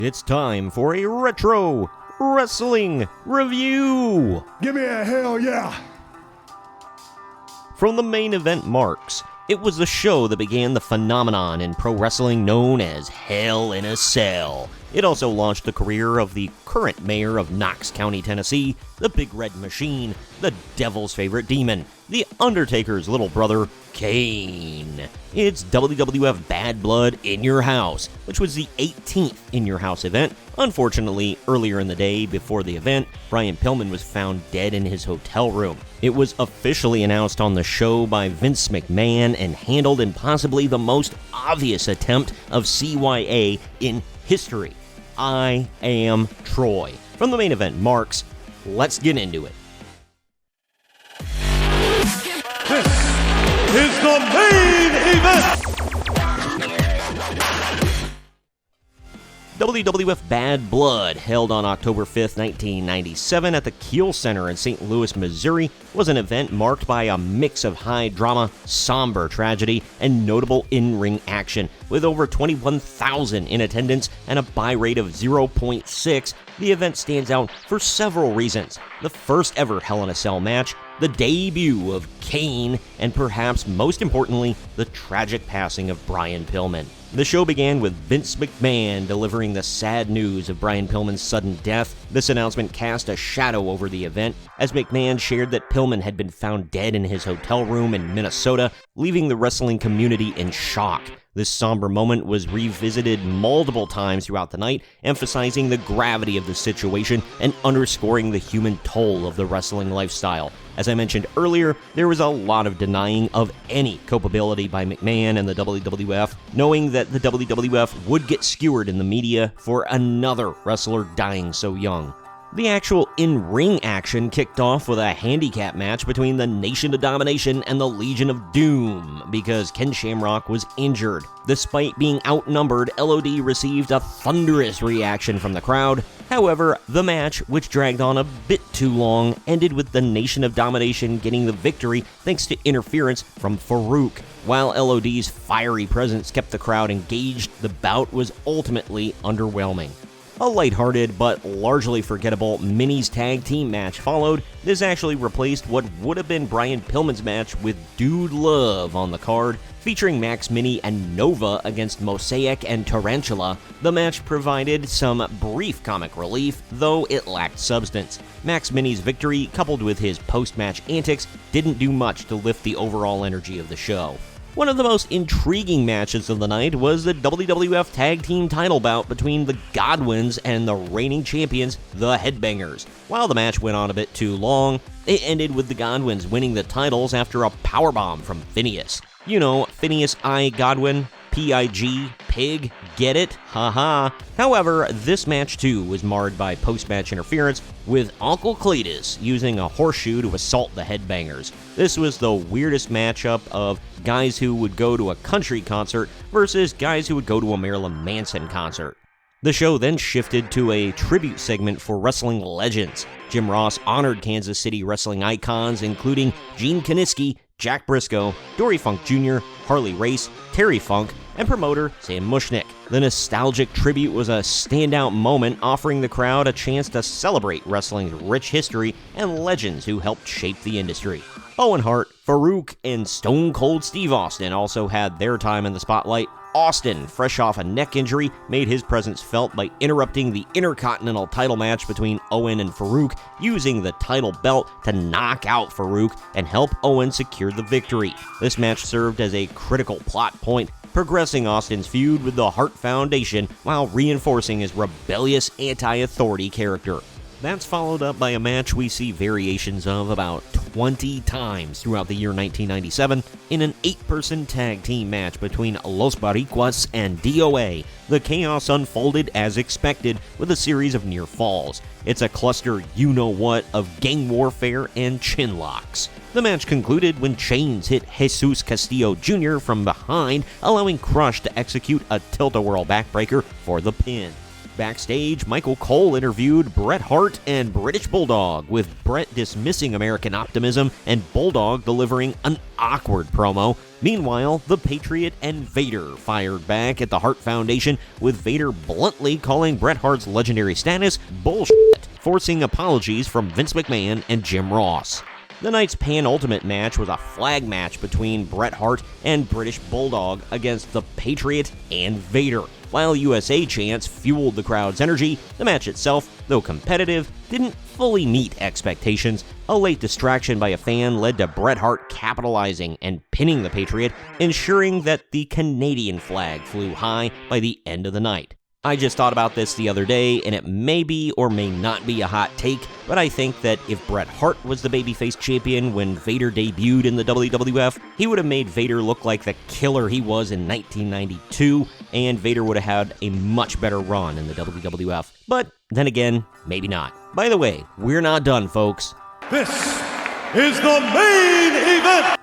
It's time for a retro wrestling review. Give me a hell yeah. From the main event marks, it was the show that began the phenomenon in pro wrestling known as Hell in a Cell. It also launched the career of the current mayor of Knox County, Tennessee, the Big Red Machine, the Devil's favorite demon, the Undertaker's little brother, Kane. It's WWF Badd Blood In Your House, which was the 18th In Your House event. Unfortunately, earlier in the day before the event, Brian Pillman was found dead in his hotel room. It was officially announced on the show by Vince McMahon and handled in possibly the most obvious attempt of CYA in history. I Am Troy. From the main event marks, let's get into it. This is the main event. WWF Badd Blood, held on October 5th, 1997 at the Kiel Center in St. Louis, Missouri, was an event marked by a mix of high drama, somber tragedy, and notable in-ring action. With over 21,000 in attendance and a buy rate of 0.6, the event stands out for several reasons. The first ever Hell in a Cell match, the debut of Kane, and perhaps most importantly, the tragic passing of Brian Pillman. The show began with Vince McMahon delivering the sad news of Brian Pillman's sudden death. This announcement cast a shadow over the event, as McMahon shared that Pillman had been found dead in his hotel room in Minnesota, leaving the wrestling community in shock. This somber moment was revisited multiple times throughout the night, emphasizing the gravity of the situation and underscoring the human toll of the wrestling lifestyle. As I mentioned earlier, there was a lot of denying of any culpability by McMahon and the WWF, knowing that the WWF would get skewered in the media for another wrestler dying so young. The actual in-ring action kicked off with a handicap match between the Nation of Domination and the Legion of Doom, because Ken Shamrock was injured. Despite being outnumbered, LOD received a thunderous reaction from the crowd. However, the match, which dragged on a bit too long, ended with the Nation of Domination getting the victory thanks to interference from Farouk. While LOD's fiery presence kept the crowd engaged, the bout was ultimately underwhelming. A lighthearted but largely forgettable Minis tag team match followed. This actually replaced what would have been Brian Pillman's match with Dude Love on the card, featuring Max Mini and Nova against Mosaic and Tarantula. The match provided some brief comic relief, though it lacked substance. Max Mini's victory, coupled with his post-match antics, didn't do much to lift the overall energy of the show. One of the most intriguing matches of the night was the WWF Tag Team title bout between the Godwins and the reigning champions, the Headbangers. While the match went on a bit too long, it ended with the Godwins winning the titles after a powerbomb from Phineas. You know, Phineas I. Godwin, P.I.G., Pig, get it? Haha. However, this match too was marred by post-match interference, with Uncle Cletus using a horseshoe to assault the Headbangers. This was the weirdest matchup of guys who would go to a country concert versus guys who would go to a Marilyn Manson concert. The show then shifted to a tribute segment for wrestling legends. Jim Ross honored Kansas City wrestling icons including Gene Kiniski, Jack Briscoe, Dory Funk Jr., Harley Race, Terry Funk, and promoter Sam Mushnick. The nostalgic tribute was a standout moment, offering the crowd a chance to celebrate wrestling's rich history and legends who helped shape the industry. Owen Hart, Farouk, and Stone Cold Steve Austin also had their time in the spotlight. Austin, fresh off a neck injury, made his presence felt by interrupting the Intercontinental title match between Owen and Farouk, using the title belt to knock out Farouk and help Owen secure the victory. This match served as a critical plot point, progressing Austin's feud with the Hart Foundation while reinforcing his rebellious anti-authority character. That's followed up by a match we see variations of about 20 times throughout the year 1997 in an 8-person tag team match between Los Boricuas and DOA. The chaos unfolded as expected with a series of near falls. It's a cluster you-know-what of gang warfare and chin locks. The match concluded when Chains hit Jesus Castillo Jr. from behind, allowing Crush to execute a tilt-a-whirl backbreaker for the pin. Backstage, Michael Cole interviewed Bret Hart and British Bulldog, with Bret dismissing American optimism and Bulldog delivering an awkward promo. Meanwhile, The Patriot and Vader fired back at the Hart Foundation, with Vader bluntly calling Bret Hart's legendary status bullshit, forcing apologies from Vince McMahon and Jim Ross. The night's Pan-Ultimate match was a flag match between Bret Hart and British Bulldog against The Patriot and Vader. While USA chants fueled the crowd's energy, the match itself, though competitive, didn't fully meet expectations. A late distraction by a fan led to Bret Hart capitalizing and pinning The Patriot, ensuring that the Canadian flag flew high by the end of the night. I just thought about this the other day, and it may be or may not be a hot take, but I think that if Bret Hart was the babyface champion when Vader debuted in the WWF, he would have made Vader look like the killer he was in 1992, and Vader would have had a much better run in the WWF. But then again, maybe not. By the way, we're not done, folks. This is the main event.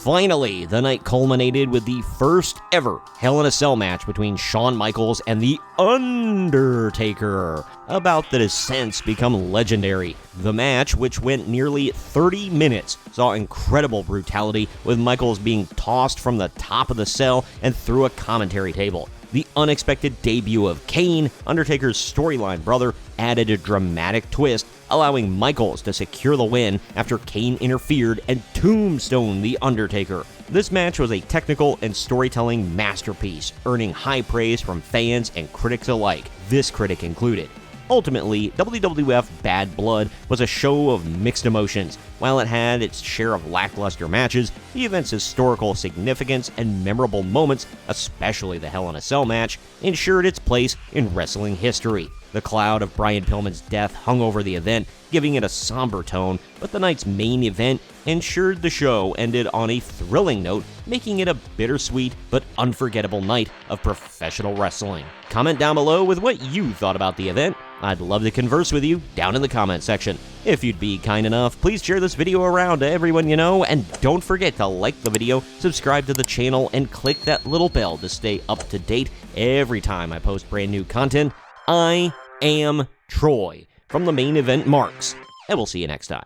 Finally, the night culminated with the first ever Hell in a Cell match between Shawn Michaels and The Undertaker, about that has since become legendary. The match, which went nearly 30 minutes, saw incredible brutality, with Michaels being tossed from the top of the cell and through a commentary table. The unexpected debut of Kane, Undertaker's storyline brother, added a dramatic twist, allowing Michaels to secure the win after Kane interfered and tombstoned The Undertaker. This match was a technical and storytelling masterpiece, earning high praise from fans and critics alike, this critic included. Ultimately, WWF Badd Blood was a show of mixed emotions. While it had its share of lackluster matches, the event's historical significance and memorable moments, especially the Hell in a Cell match, ensured its place in wrestling history. The cloud of Brian Pillman's death hung over the event, giving it a somber tone, but the night's main event ensured the show ended on a thrilling note, making it a bittersweet but unforgettable night of professional wrestling. Comment down below with what you thought about the event. I'd love to converse with you down in the comment section. If you'd be kind enough, please share this video around to everyone you know, and don't forget to like the video, subscribe to the channel, and click that little bell to stay up to date every time I post brand new content. I am Troy from the Main Event Marks, and we'll see you next time.